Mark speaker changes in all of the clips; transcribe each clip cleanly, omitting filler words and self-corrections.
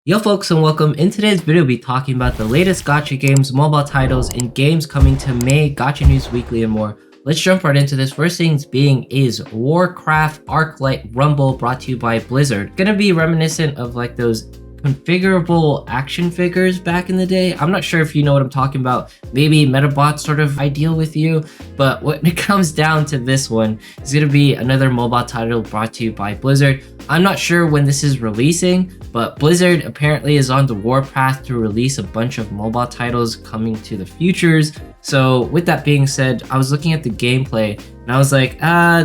Speaker 1: Yo folks, and welcome. In today's video, we'll be talking about the latest gacha games, mobile titles, and games coming to May, Gacha News Weekly, and more. Let's jump right into this. First things being is Warcraft Arclight Rumble, brought to you by Blizzard. Gonna be reminiscent of like those configurable action figures back in the day. I'm not sure if you know what I'm talking about. Maybe Metabot's sort of ideal with you, but when it comes down to this one, it's gonna be another mobile title brought to you by Blizzard. I'm not sure when this is releasing, but Blizzard apparently is on the warpath to release a bunch of mobile titles coming to the futures. So with that being said, I was looking at the gameplay and I was like,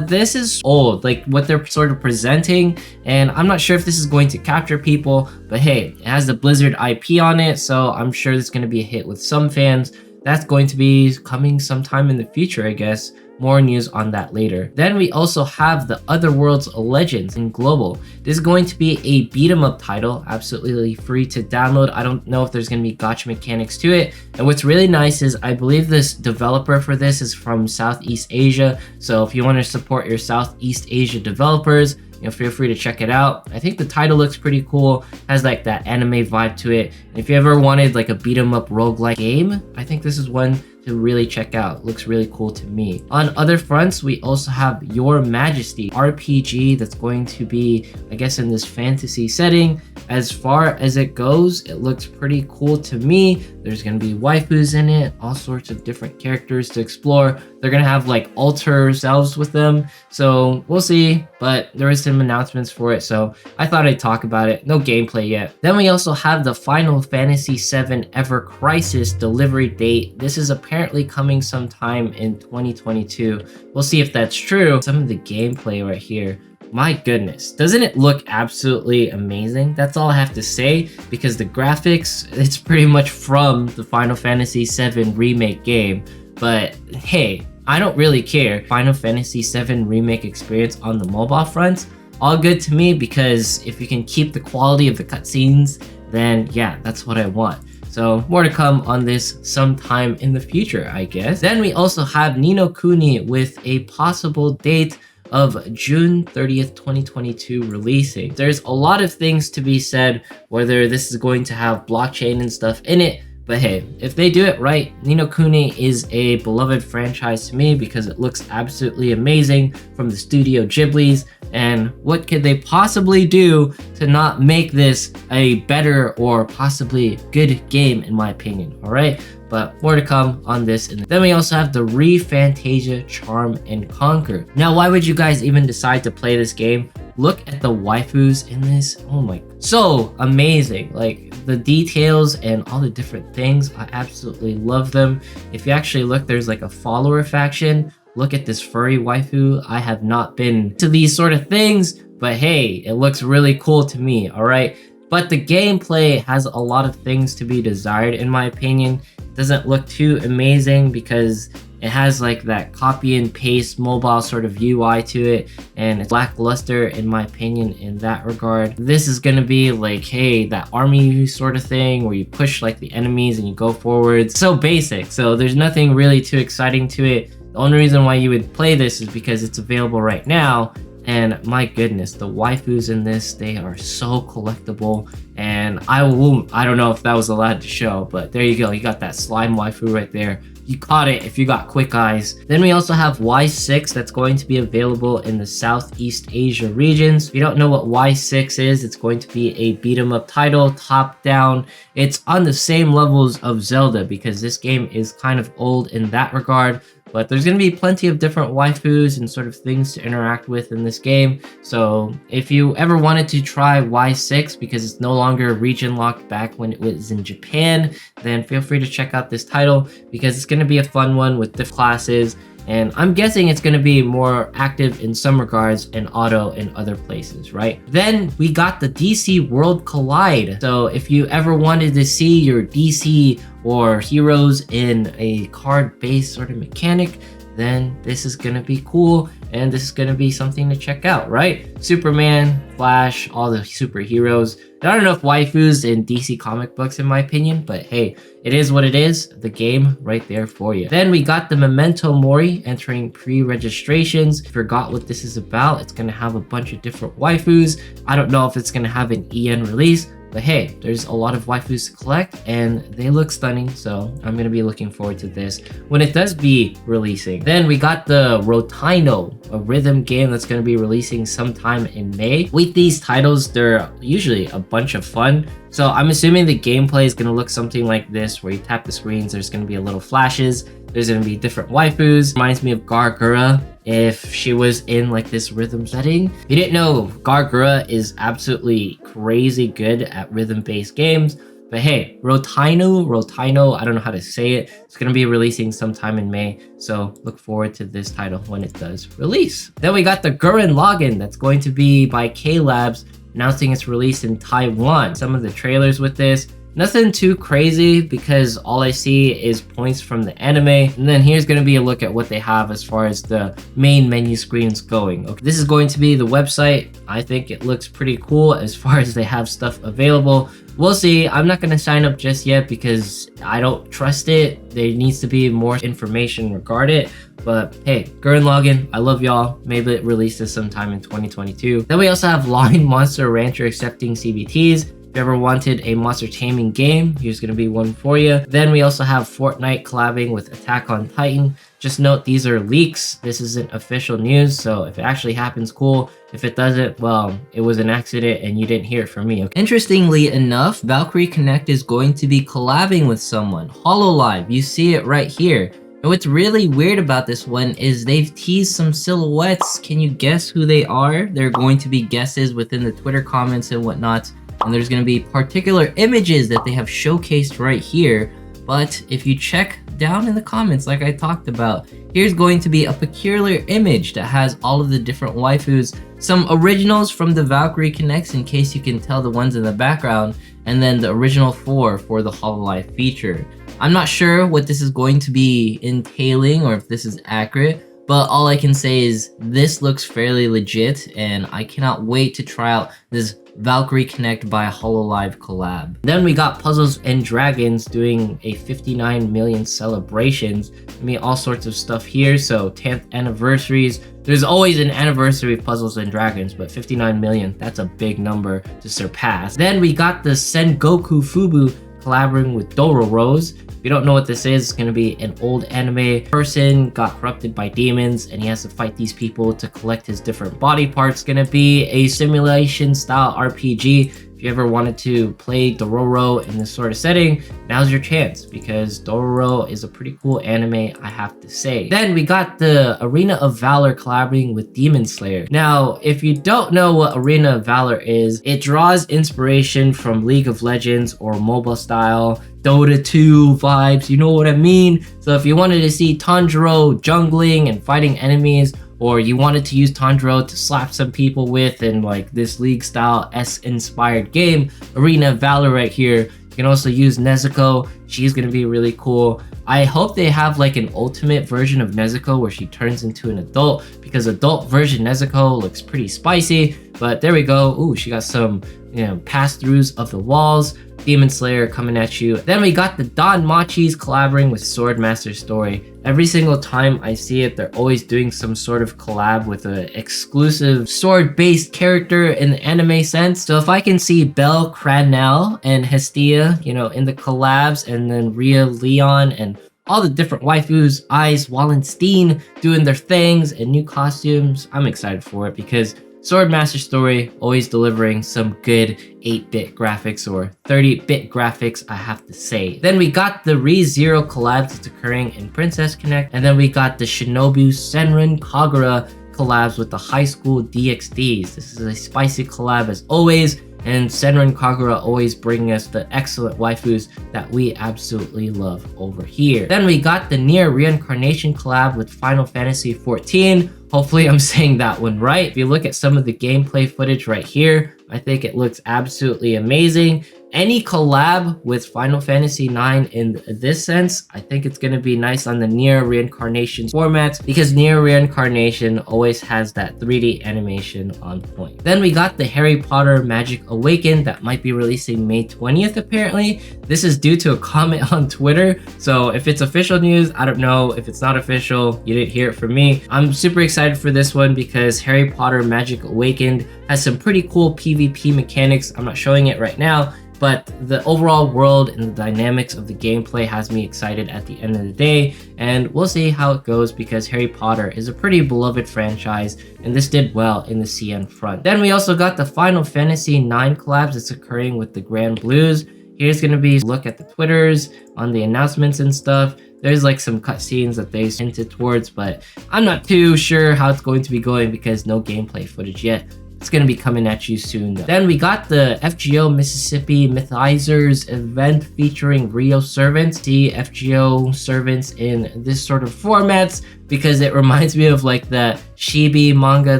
Speaker 1: this is old, like what they're sort of presenting, and I'm not sure if this is going to capture people, but hey, it has the Blizzard IP on it, so I'm sure it's going to be a hit with some fans. That's going to be coming sometime in the future, I guess. More news on that later. Then we also have the Other Worlds Legends in Global. This is going to be a beat 'em up title, absolutely free to download. I don't know if there's going to be gacha mechanics to it. And what's really nice is I believe this developer for this is from Southeast Asia. So if you want to support your Southeast Asia developers, feel free to check it out. I think the title looks pretty cool, has like that anime vibe to it. And if you ever wanted like a beat 'em up roguelike game, I think this is one to really check out. Looks really cool to me. On other fronts, we also have Your Majesty RPG that's going to be, I guess, in this fantasy setting. As far as it goes, it looks pretty cool to me. There's gonna be waifus in it, all sorts of different characters to explore. They're gonna have like alter selves with them, so we'll see, but there is some announcements for it, so I thought I'd talk about it. No gameplay yet. Then we also have the Final Fantasy VII Ever Crisis delivery date. This is apparently coming sometime in 2022. We'll see if that's true. Some of the gameplay right here, my goodness, doesn't it look absolutely amazing? That's all I have to say, because the graphics, it's pretty much from the Final Fantasy VII remake game. But hey, I don't really care. Final Fantasy VII remake experience on the mobile front, all good to me, because if you can keep the quality of the cutscenes, then yeah, that's what I want. So more to come on this sometime in the future, I guess. Then we also have Ni no Kuni with a possible date of June 30th, 2022 releasing. There's a lot of things to be said, whether this is going to have blockchain and stuff in it, but hey, if they do it right, Ni no Kuni is a beloved franchise to me because it looks absolutely amazing from the Studio Ghibli's, and what could they possibly do to not make this a better or possibly good game, in my opinion, alright? But more to come on this. And then we also have the Re-Fantasia Charm and Conquer. Now, why would you guys even decide to play this game? Look at the waifus in this. Oh my, so amazing. Like the details and all the different things, I absolutely love them. If you actually look, there's like a follower faction. Look at this furry waifu. I have not been to these sort of things, but hey, it looks really cool to me, all right? But the gameplay has a lot of things to be desired, in my opinion. It doesn't look too amazing because it has like that copy and paste mobile sort of UI to it, and it's lackluster in my opinion in that regard. This is gonna be like, hey, that army sort of thing where you push like the enemies and you go forwards. So basic, so there's nothing really too exciting to it. The only reason why you would play this is because it's available right now. And my goodness, the waifus in this, they are so collectible. And I don't know if that was allowed to show, but there you go. You got that slime waifu right there. You caught it if you got quick eyes. Then we also have Y6 that's going to be available in the Southeast Asia regions. If you don't know what Y6 is, it's going to be a beat 'em up title, top down. It's on the same levels of Zelda because this game is kind of old in that regard. But there's going to be plenty of different waifus and sort of things to interact with in this game. So if you ever wanted to try Y6 because it's no longer region locked back when it was in Japan, then feel free to check out this title because it's going to be a fun one with different classes. And I'm guessing it's going to be more active in some regards and auto in other places, right? Then we got the DC World Collide. So if you ever wanted to see your DC or heroes in a card-based sort of mechanic, then this is gonna be cool, and this is gonna be something to check out, right? Superman, Flash, all the superheroes. There aren't enough waifus in DC comic books in my opinion, but hey, it is what it is. The game right there for you. Then we got the Memento Mori entering pre-registrations. Forgot what this is about. It's gonna have a bunch of different waifus. I don't know if it's gonna have an EN release, But hey, there's a lot of waifus to collect and they look stunning, so I'm gonna be looking forward to this when it does be releasing. Then we got the Rotaino, a rhythm game that's gonna be releasing sometime in May. With these titles, they're usually a bunch of fun. So I'm assuming the gameplay is gonna look something like this, where you tap the screens, there's gonna be a little flashes, there's gonna be different waifus. Reminds me of Gargura if she was in like this rhythm setting. If you didn't know, Gargura is absolutely crazy good at rhythm-based games. But hey, Rotaino, I don't know how to say it. It's gonna be releasing sometime in May, so look forward to this title when it does release. Then we got the Gurren Lagann that's going to be by Collab, announcing its release in Taiwan. Some of the trailers with this, nothing too crazy because all I see is points from the anime. And then here's going to be a look at what they have as far as the main menu screens going. Okay, this is going to be the website. I think it looks pretty cool as far as they have stuff available. We'll see. I'm not going to sign up just yet because I don't trust it. There needs to be more information regarding it. But hey, Gurren Lagann, I love y'all. Maybe it releases sometime in 2022. Then we also have Line Monster Rancher accepting CBTs. If you ever wanted a monster taming game, here's going to be one for you. Then we also have Fortnite collabing with Attack on Titan. Just note, these are leaks. This isn't official news, so if it actually happens, cool. If it doesn't, well, it was an accident and you didn't hear it from me. Okay? Interestingly enough, Valkyrie Connect is going to be collabing with someone. Hololive, you see it right here. And what's really weird about this one is they've teased some silhouettes. Can you guess who they are? There are going to be guesses within the Twitter comments and whatnot. And there's going to be particular images that they have showcased right here. But if you check down in the comments, like I talked about, here's going to be a peculiar image that has all of the different waifus, some originals from the Valkyrie Connects in case you can tell the ones in the background, and then the original 4 for the Hololive feature. I'm not sure what this is going to be entailing or if this is accurate, but all I can say is this looks fairly legit and I cannot wait to try out this Valkyrie Connect by Hololive collab. Then we got Puzzles and Dragons doing a 59 million celebrations. I mean, all sorts of stuff here. So 10th anniversaries. There's always an anniversary of Puzzles and Dragons, but 59 million, that's a big number to surpass. Then we got the Sengoku Fubu collaborating with Dororo's. If you don't know what this is, it's going to be an old anime person got corrupted by demons and he has to fight these people to collect his different body parts. It's going to be a simulation style RPG. If you ever wanted to play Dororo in this sort of setting, now's your chance because Dororo is a pretty cool anime, I have to say. Then we got the Arena of Valor collaborating with Demon Slayer. Now, if you don't know what Arena of Valor is, it draws inspiration from League of Legends or MOBA style Dota 2 vibes, you know what I mean? So if you wanted to see Tanjiro jungling and fighting enemies, or you wanted to use Tanjiro to slap some people with in like this League style S-inspired game, Arena of Valor right here. You can also use Nezuko. She's gonna be really cool. I hope they have like an ultimate version of Nezuko where she turns into an adult, because adult version Nezuko looks pretty spicy. But there we go. Ooh, she got some, you know, pass-throughs of the walls. Demon Slayer coming at you. Then we got the Don Machis collaborating with Swordmaster Story. Every single time I see it, they're always doing some sort of collab with an exclusive sword-based character in the anime sense. So if I can see Belle Cranell and Hestia, you know, in the collabs, and then Rhea Leon and all the different waifus, Ice, Wallenstein doing their things and new costumes, I'm excited for it because Swordmaster Story always delivering some good 8-bit graphics or 30-bit graphics, I have to say. Then we got the ReZero collabs that's occurring in Princess Connect, and then we got the Shinobu Senran Kagura collabs with the High School DxDs. This is a spicy collab as always, and Senran Kagura always bringing us the excellent waifus that we absolutely love over here. Then we got the Nier Reincarnation collab with Final Fantasy XIV. Hopefully I'm saying that one right. If you look at some of the gameplay footage right here, I think it looks absolutely amazing. Any collab with Final Fantasy IX in this sense, I think it's going to be nice on the Nier Reincarnation formats, because Nier Reincarnation always has that 3D animation on point. Then we got the Harry Potter Magic Awakened that might be releasing May 20th apparently. This is due to a comment on Twitter, so if it's official news, I don't know. If it's not official, you didn't hear it from me. I'm super excited for this one because Harry Potter Magic Awakened has some pretty cool PvP mechanics. I'm not showing it right now. but the overall world and the dynamics of the gameplay has me excited at the end of the day, and we'll see how it goes because Harry Potter is a pretty beloved franchise, and this did well in the CN front. Then we also got the Final Fantasy IX collabs that's occurring with the Grand Blues. Here's gonna be a look at the Twitters on the announcements and stuff. There's like some cutscenes that they hinted towards, but I'm not too sure how it's going to be going because no gameplay footage yet. It's going to be coming at you soon though. Then we got the FGO Mississippi Mythizers event featuring Rio servants. See FGO servants in this sort of formats because it reminds me of like the Chibi manga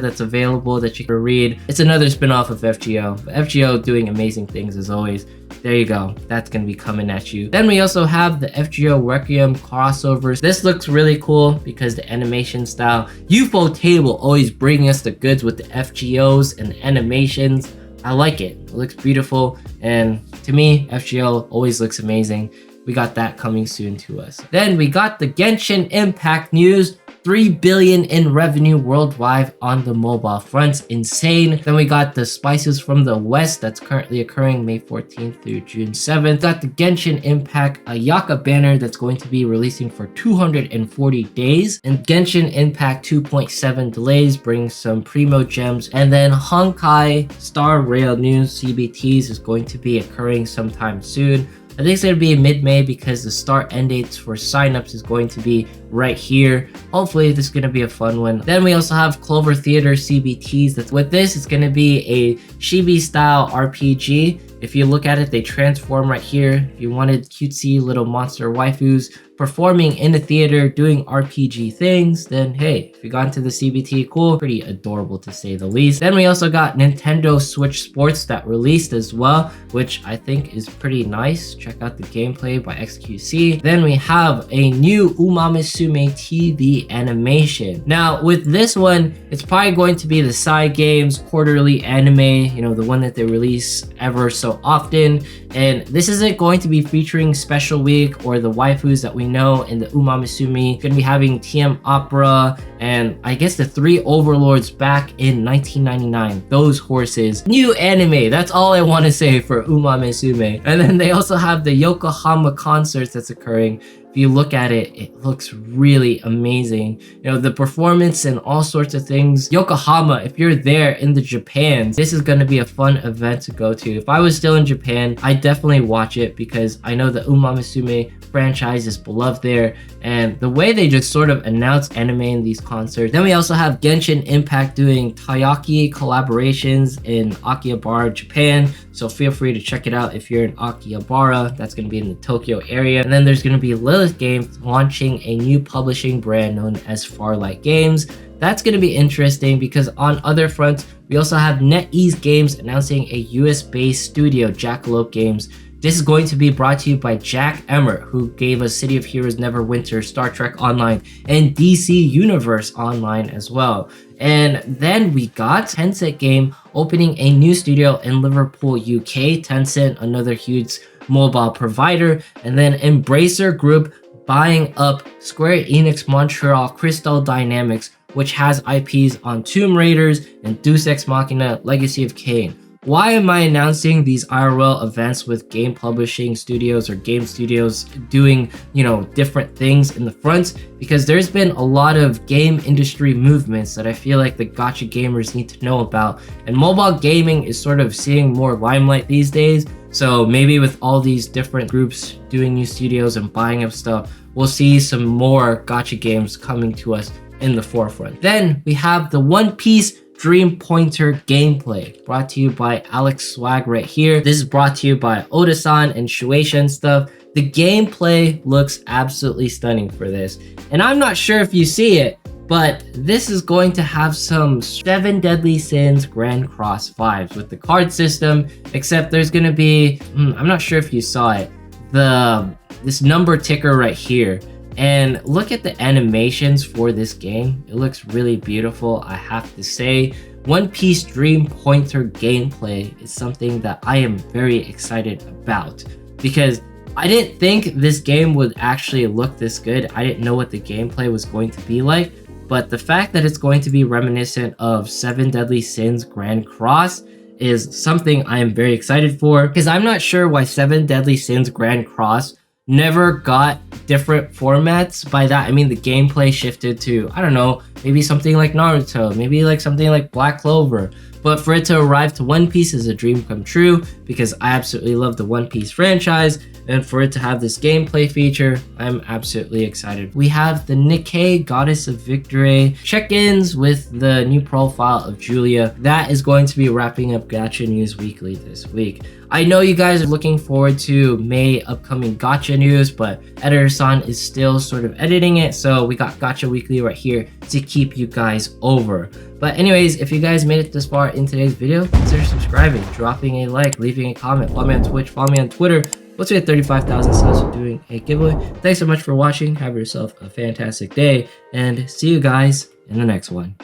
Speaker 1: that's available that you can read. It's another spin-off of FGO. But FGO doing amazing things as always. There you go. That's going to be coming at you. Then we also have the FGO Requiem crossovers. This looks really cool because the animation style. UFO Table always bringing us the goods with the FGOs and the animations. I like it. It looks beautiful. And to me, FGO always looks amazing. We got that coming soon to us. Then we got the Genshin Impact news. 3 billion in revenue worldwide on the mobile fronts. Insane. Then we got the Spices from the West that's currently occurring May 14th through June 7th. Got the Genshin Impact Ayaka banner that's going to be releasing for 240 days. And Genshin Impact 2.7 delays bring some primo gems. And then Honkai Star Rail news CBTs is going to be occurring sometime soon. I think it's going to be mid-May because the start end dates for signups is going to be right here. Hopefully this is going to be a fun one. Then we also have Clover Theater CBTs. With this, it's going to be a Chibi style RPG. If you look at it, they transform right here. If you wanted cutesy little monster waifus performing in the theater doing RPG things, then hey, if you got into the CBT, cool. Pretty adorable to say the least. Then we also got Nintendo Switch Sports that released as well, which I think is pretty nice. Check out the gameplay by XQC. Then we have a new Musume TV animation. Now with this one, it's probably going to be the side games quarterly anime, you know, the one that they release ever so often. And this isn't going to be featuring Special Week or the waifus that we know in the Musume. Gonna be having TM Opera and I guess the 3 Overlords back in 1999. Those horses. New anime. That's all I want to say for Musume. And then they also have the Yokohama concerts that's occurring. If you look at it, it looks really amazing. You know, the performance and all sorts of things. Yokohama, if you're there in the Japan, this is going to be a fun event to go to. If I was still in Japan, I'd definitely watch it because I know the Musume franchise is beloved there, and the way they just sort of announce anime in these concerts. Then we also have Genshin Impact doing Taiyaki collaborations in Akihabara, Japan, so feel free to check it out if you're in Akihabara. That's going to be in the Tokyo area. And then there's going to be Lilith Games launching a new publishing brand known as Farlight Games. That's going to be interesting because on other fronts, we also have NetEase Games announcing a US-based studio, Jackalope Games. This is going to be brought to you by Jack Emmert, who gave us City of Heroes Neverwinter, Star Trek Online, and DC Universe Online as well. And then we got Tencent Game opening a new studio in Liverpool, UK. Tencent, another huge mobile provider. And then Embracer Group buying up Square Enix Montreal Crystal Dynamics, which has IPs on Tomb Raiders and Deus Ex Machina Legacy of Kain. Why am I announcing these IRL events with game publishing studios or game studios doing, you know, different things in the front? Because there's been a lot of game industry movements that I feel like the gacha gamers need to know about. And mobile gaming is sort of seeing more limelight these days. So maybe with all these different groups doing new studios and buying up stuff, we'll see some more gacha games coming to us in the forefront. Then we have the One Piece Dream Pointer gameplay brought to you by Alex Swag right here. This is brought to you by Oda-san and Shueisha and stuff. The gameplay looks absolutely stunning for this. And I'm not sure if you see it, but this is going to have some 7 Deadly Sins Grand Cross vibes with the card system, except there's going to be, I'm not sure if you saw it, this number ticker right here. And look at the animations for this game. It looks really beautiful, I have to say. One Piece Dream Pointer gameplay is something that I am very excited about because I didn't think this game would actually look this good. I didn't know what the gameplay was going to be like, but the fact that it's going to be reminiscent of 7 Deadly Sins Grand Cross is something I am very excited for, because I'm not sure why 7 Deadly Sins Grand Cross never got different formats. By that I mean the gameplay shifted to, I don't know, maybe something like Naruto, maybe like something like Black Clover. But for it to arrive to One Piece is a dream come true, because I absolutely love the One Piece franchise, and for it to have this gameplay feature, I'm absolutely excited. We have the Nikke Goddess of Victory check-ins with the new profile of Julia. That is going to be wrapping up Gacha News Weekly this week. I know you guys are looking forward to May upcoming Gacha news, but Editor-san is still sort of editing it, so we got Gacha Weekly right here to keep you guys over. But anyways, if you guys made it this far in today's video, consider subscribing, dropping a like, leaving a comment, follow me on Twitch, follow me on Twitter. Once we hit 35,000 subs, we're doing a giveaway. Thanks so much for watching. Have yourself a fantastic day, and see you guys in the next one.